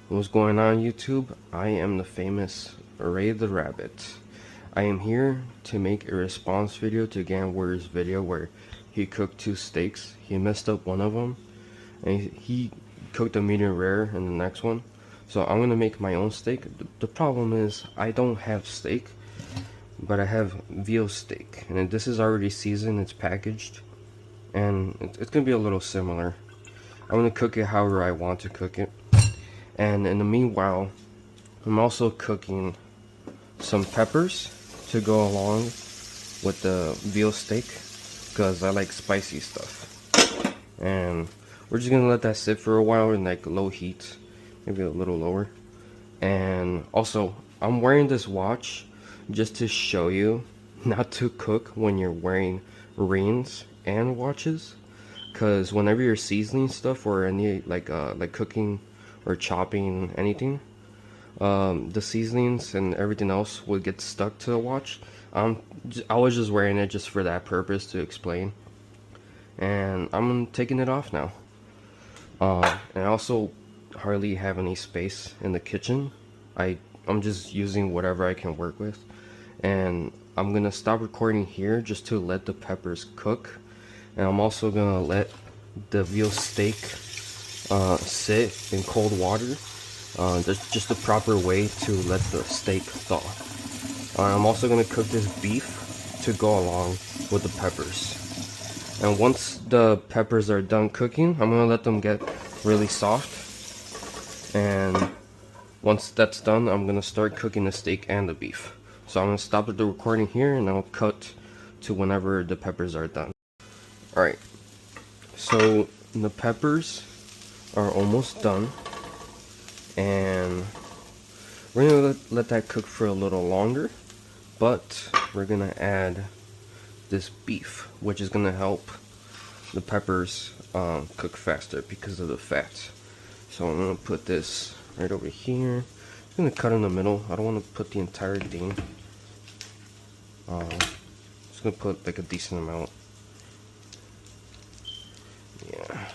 What's going on, YouTube? I am the famous Ray the Rabbit. I am here to make a response video to Gaamwarrior's video where he cooked two steaks. He messed up one of them and he cooked a medium rare in the next one. So I'm gonna make my own steak. The problem is I don't have steak, but I have veal steak, and this is already seasoned. It's packaged, and it's gonna be a little similar. I'm gonna cook it however I want to cook it. And in the meanwhile, I'm also cooking some peppers to go along with the veal steak because I like spicy stuff. And we're just gonna let that sit for a while in like low heat, maybe a little lower. And also, I'm wearing this watch just to show you not to cook when you're wearing rings and watches, because whenever you're seasoning stuff or any like cooking or chopping anything, the seasonings and everything else would get stuck to the watch. I was just wearing it just for that purpose to explain, and I'm taking it off now. And I also hardly have any space in the kitchen. I'm just using whatever I can work with, and I'm gonna stop recording here just to let the peppers cook, and I'm also gonna let the veal steak sit in cold water. That's just the proper way to let the steak thaw. I'm also going to cook this beef to go along with the peppers. And once the peppers are done cooking, I'm going to let them get really soft. And once that's done, I'm going to start cooking the steak and the beef. So I'm going to stop the recording here and I'll cut to whenever the peppers are done. Alright, so the peppers are almost done, and we're gonna let that cook for a little longer, but we're gonna add this beef, which is gonna help the peppers cook faster because of the fat. So I'm gonna put this right over here. I'm gonna cut in the middle. I don't want to put the entire thing. Just gonna put like a decent amount. Yeah,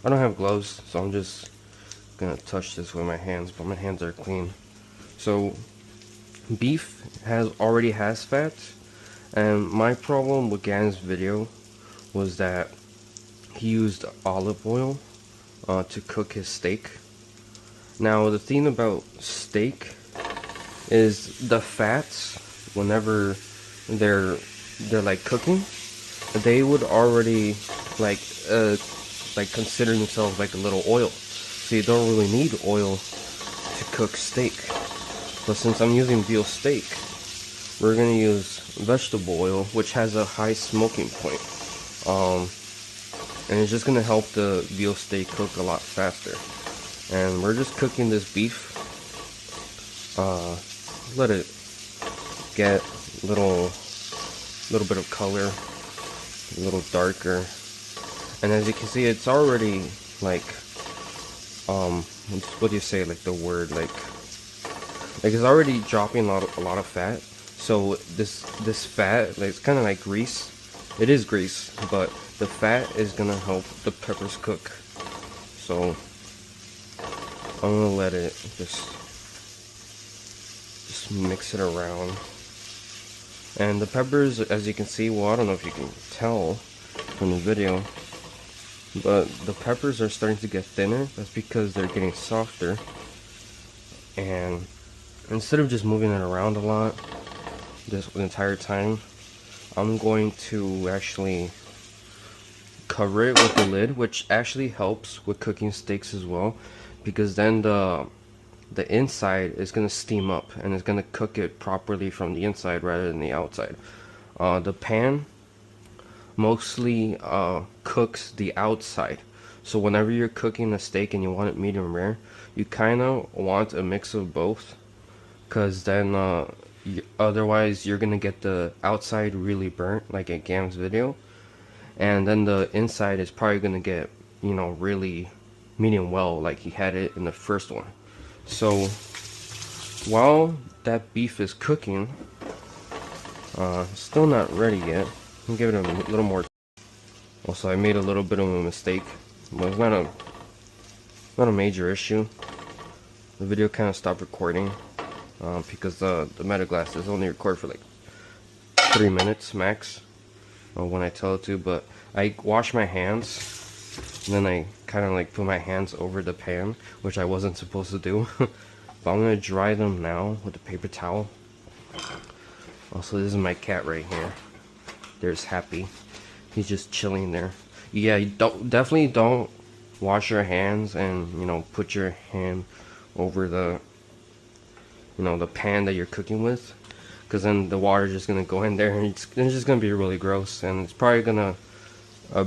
I don't have gloves, so I'm just gonna touch this with my hands, but my hands are clean. So beef already has fat, and my problem with Gan's video was that he used olive oil to cook his steak. Now the thing about steak is the fats, whenever they're like cooking, they would already like consider themselves like a little oil, so you don't really need oil to cook steak. But since I'm using veal steak, we're gonna use vegetable oil, which has a high smoking point, and it's just gonna help the veal steak cook a lot faster. And we're just cooking this beef. Let it get a little bit of color, a little darker. And as you can see, it's already like, what do you say, like the word, like it's already dropping a lot of fat. So this fat, like, it's kind of like grease. It is grease, but the fat is gonna help the peppers cook. So I'm gonna let it just mix it around. And the peppers, as you can see, well, I don't know if you can tell from the video, but the peppers are starting to get thinner. That's because they're getting softer. And instead of just moving it around a lot the entire time, I'm going to actually cover it with the lid, which actually helps with cooking steaks as well, because then the inside is going to steam up and it's going to cook it properly from the inside rather than the outside. The pan mostly cooks the outside, so whenever you're cooking a steak and you want it medium rare, you kind of want a mix of both, because then otherwise you're gonna get the outside really burnt like at Gam's video, and then the inside is probably gonna get, you know, really medium well like he had it in the first one. So while that beef is cooking, still not ready yet. I'll give it a little more. Also, I made a little bit of a mistake, but it's not a major issue. the video kind of stopped recording because the Meta Glass is only record for like 3 minutes max when I tell it to. But I wash my hands and then I kind of like put my hands over the pan, which I wasn't supposed to do. But I'm gonna dry them now with a paper towel. Also, this is my cat right here. There's Happy. He's just chilling there. Yeah, you definitely don't wash your hands and, you know, put your hand over the, you know, the pan that you're cooking with, because then the water is just gonna go in there and it's just gonna be really gross, and it's probably gonna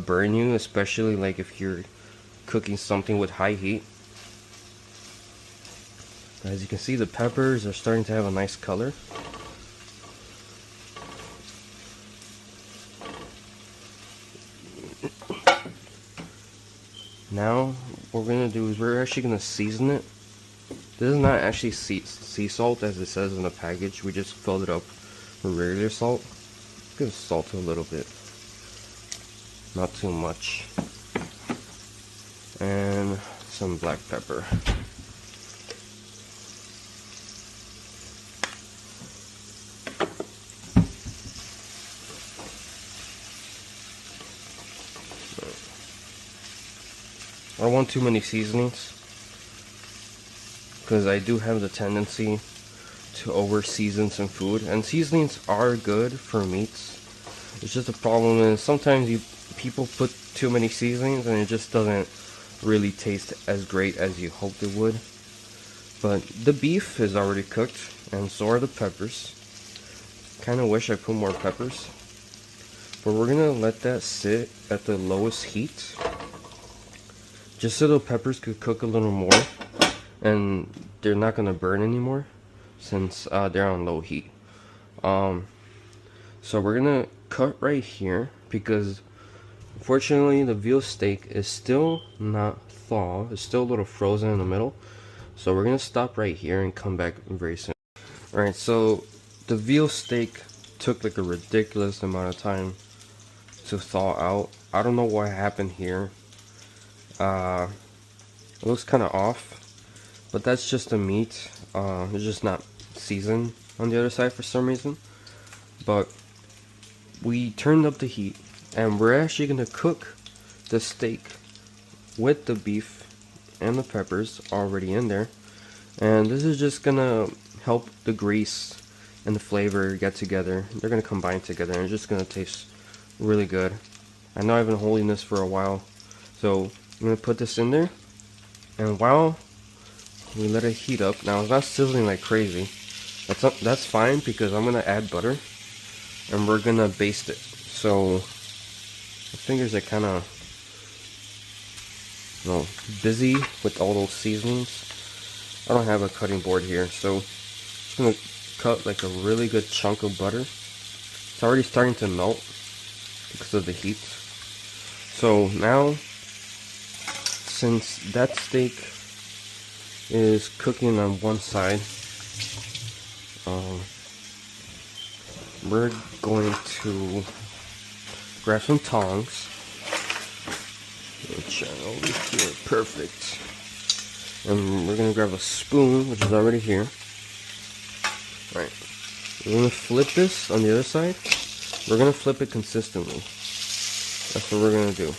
burn you, especially like if you're cooking something with high heat. As you can see, the peppers are starting to have a nice color. Now, what we're gonna do is we're actually gonna season it. This is not actually sea salt as it says in the package. We just filled it up with regular salt. Gonna salt it a little bit, not too much, and some black pepper. I don't want too many seasonings, because I do have the tendency to over season some food, and seasonings are good for meats. It's just the problem is sometimes people put too many seasonings and it just doesn't really taste as great as you hoped it would. But the beef is already cooked, and so are the peppers. Kind of wish I put more peppers, but we're gonna let that sit at the lowest heat, just so the peppers could cook a little more and they're not gonna burn anymore since they're on low heat. So we're gonna cut right here because unfortunately the veal steak is still not thawed. It's still a little frozen in the middle. So we're gonna stop right here and come back very soon. Alright, so the veal steak took like a ridiculous amount of time to thaw out. I don't know what happened here. It looks kind of off, but that's just the meat. It's just not seasoned on the other side for some reason. But we turned up the heat, and we're actually gonna cook the steak with the beef and the peppers already in there. And this is just gonna help the grease and the flavor get together. They're gonna combine together, and it's just gonna taste really good. I know I've been holding this for a while, so I'm gonna put this in there, and while we let it heat up, now it's not sizzling like crazy. That's fine because I'm gonna add butter, and we're gonna baste it. So my fingers are kind of, you know, busy with all those seasonings. I don't have a cutting board here, so I'm just gonna cut like a really good chunk of butter. It's already starting to melt because of the heat. So now, since that steak is cooking on one side, we're going to grab some tongs, which are over here, perfect, and we're going to grab a spoon, which is already here. Right, we're going to flip this on the other side. We're going to flip it consistently. That's what we're going to do.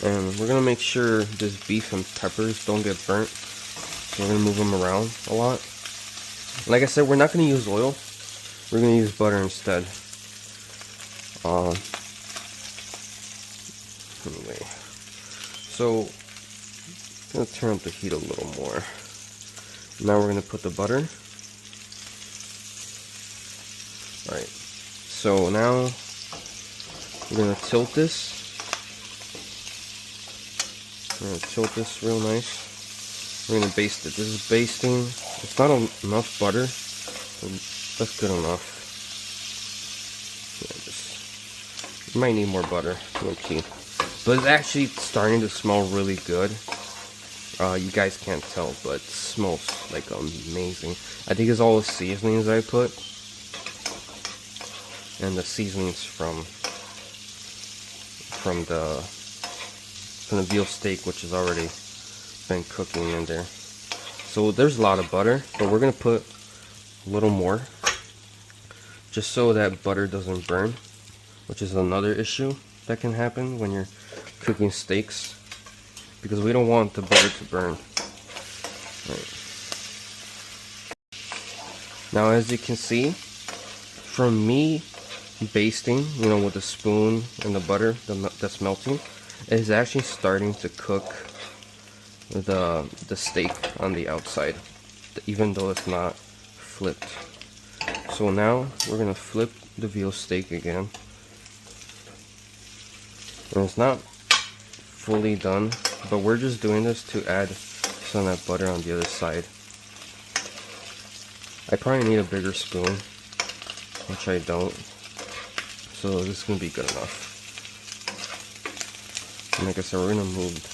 And we're going to make sure this beef and peppers don't get burnt. We're going to move them around a lot. Like I said, we're not going to use oil. We're going to use butter instead. Anyway. So, I'm going to turn up the heat a little more. Now we're going to put the butter. Alright. So now, we're going to tilt this. We're going to tilt this real nice. We're going to baste it. This is basting. It's not enough butter, but that's good enough. Yeah, you might need more butter, okay. But it's actually starting to smell really good. You guys can't tell, but it smells like amazing. I think it's all the seasonings I put, and the seasonings from the veal steak, which has already been cooking in there. So there's a lot of butter, but we're gonna put a little more just so that butter doesn't burn, which is another issue that can happen when you're cooking steaks, because we don't want the butter to burn. Right. Now, as you can see, from me basting, you know, with the spoon and the butter that's melting, it is actually starting to cook the steak on the outside, even though it's not flipped. So now we're gonna flip the veal steak again, and it's not fully done, but we're just doing this to add some of that butter on the other side. I probably need a bigger spoon, which I don't, so this is gonna be good enough. And like I said, we're gonna move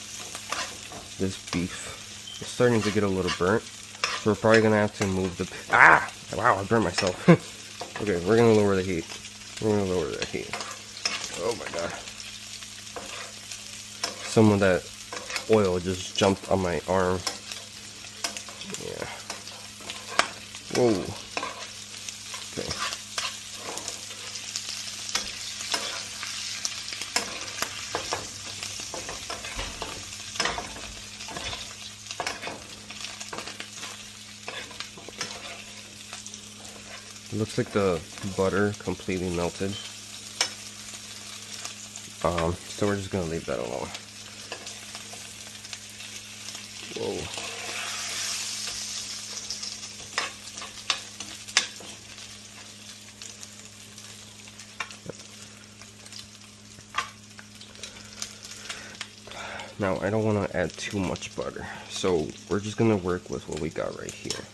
this beef. It's starting to get a little burnt, so we're probably gonna have to move the... Ah! Wow, I burnt myself. Okay, we're gonna lower the heat. We're gonna lower the heat. Oh my god. Some of that oil just jumped on my arm. Yeah. Whoa. Okay. It looks like the butter completely melted. So we're just gonna leave that alone. Whoa. Now, I don't want to add too much butter, so we're just gonna work with what we got right here.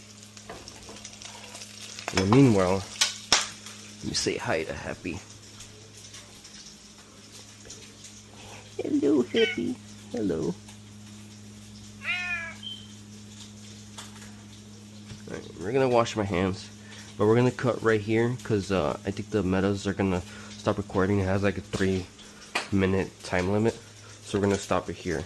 And meanwhile, let me say hi to Happy. Hello, Happy. Hello. Alright, we're gonna wash my hands, but we're gonna cut right here because I think the metas are gonna stop recording. It has like a 3-minute time limit, so we're gonna stop it here.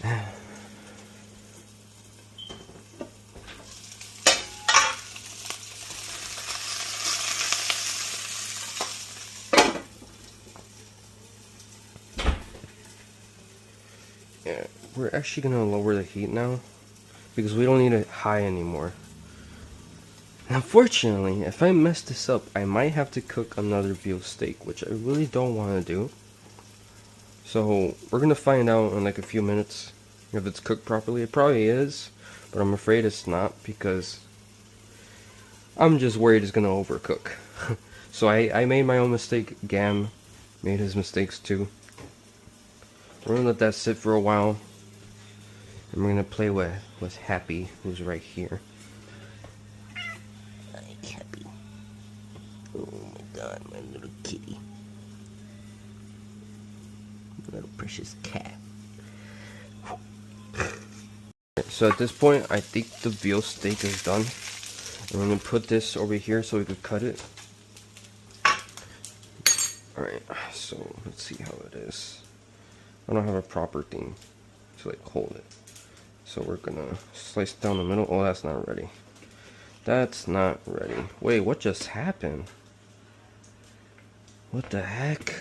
Yeah, we're actually gonna lower the heat now because we don't need it high anymore. Unfortunately, if I mess this up, I might have to cook another veal steak, which I really don't want to do. So we're gonna find out in like a few minutes if it's cooked properly. It probably is, but I'm afraid it's not because I'm just worried it's gonna overcook. So I made my own mistake. Gam made his mistakes too. We're gonna let that sit for a while, and we're gonna play with Happy, who's right here. Hi, Happy. Oh my God, my little kitty, little precious cat. So at this point, I think the veal steak is done. I'm gonna put this over here so we could cut it. Alright, so let's see how it is. I don't have a proper thing to like hold it. So we're gonna slice down the middle. Oh, that's not ready. That's not ready. Wait, what just happened? What the heck?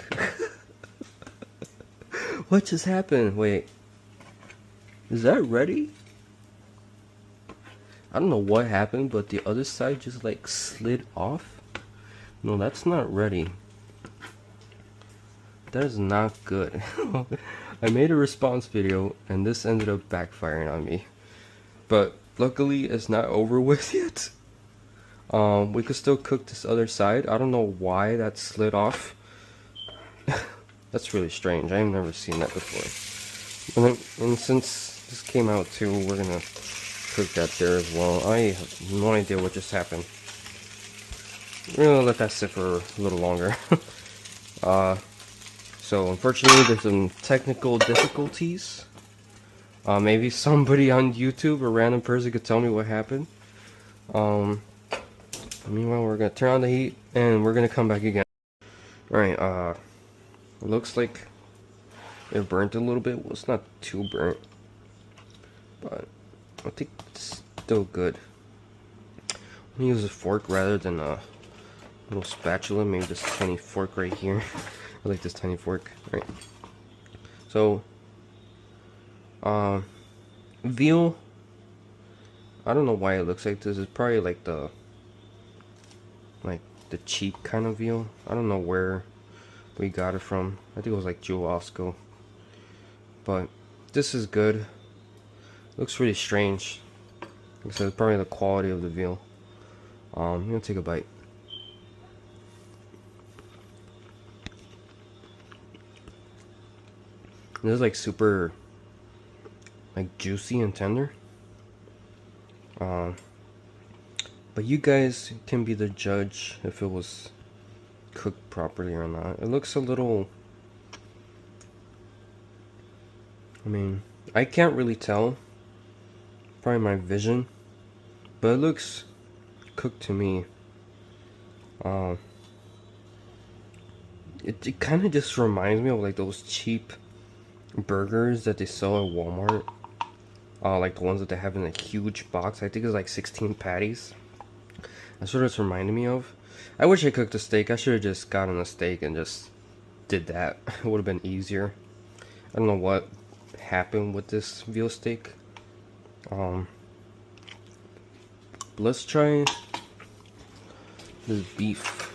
What just happened? Wait. Is that ready? I don't know what happened, but the other side just like slid off. No, that's not ready. That is not good. I made a response video and this ended up backfiring on me. But luckily it's not over with yet. We could still cook this other side. I don't know why that slid off. That's really strange. I've never seen that before. And since this came out too, we're gonna cook that there as well. I have no idea what just happened. We're gonna let that sit for a little longer. So unfortunately there's some technical difficulties. Maybe somebody on YouTube, a random person, could tell me what happened. Meanwhile, we're gonna turn on the heat and we're gonna come back again. Alright, it looks like it burnt a little bit. Well, it's not too burnt, but I think it's still good. I'm gonna use a fork rather than a little spatula. Maybe this tiny fork right here. I like this tiny fork. All right. So, veal. I don't know why it looks like this. It's probably like the cheap kind of veal. I don't know where we got it from. I think it was like Jewel-Osco. But this is good. Looks really strange. Like I said, it's probably the quality of the veal. I'm gonna take a bite. This is like super like juicy and tender. But you guys can be the judge if it was cooked properly or not. It looks a little, I mean, I can't really tell. Probably my vision. But it looks cooked to me. It kind of just reminds me of like those cheap burgers that they sell at Walmart. Like the ones that they have in a huge box. I think it's like 16 patties. That's what it's reminding me of. I wish I cooked a steak. I should have just gotten a steak and just did that. It would have been easier. I don't know what happened with this veal steak. But let's try this beef.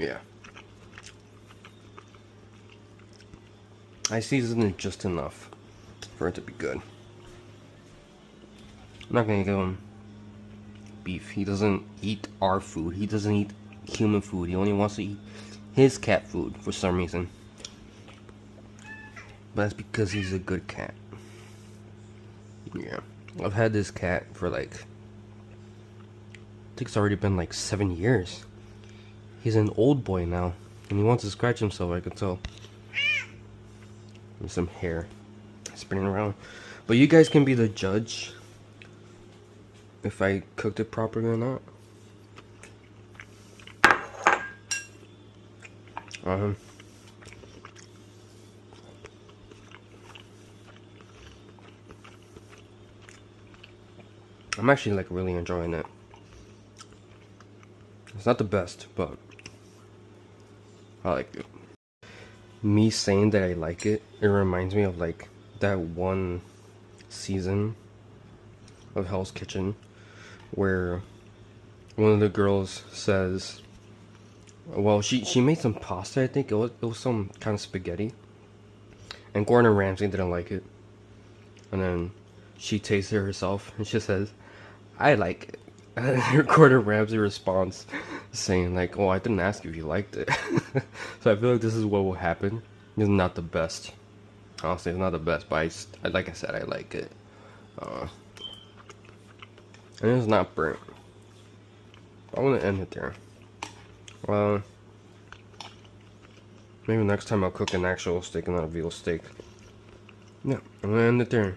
Yeah. I seasoned it just enough for it to be good. I'm not gonna give him beef. He doesn't eat our food. He doesn't eat human food. He only wants to eat his cat food for some reason. But that's because he's a good cat. Yeah. I've had this cat for like, I think it's already been like 7 years. He's an old boy now, and he wants to scratch himself, I can tell. There's some hair spinning around. But you guys can be the judge if I cooked it properly or not. I'm actually like really enjoying it. It's not the best, but I like it. Me saying that I like it, it reminds me of like that one season of Hell's Kitchen where one of the girls says, well, she made some pasta, I think. It was some kind of spaghetti. And Gordon Ramsay didn't like it. And then she tasted it herself and she says, I like it. And Gordon Ramsay responds saying like, oh, I didn't ask you if you liked it. So I feel like this is what will happen. It's not the best. Honestly, it's not the best, but like I said, I like it. And it's not burnt. I'm gonna end it there. Maybe next time I'll cook an actual steak and not a veal steak. Yeah, I'm gonna end it there.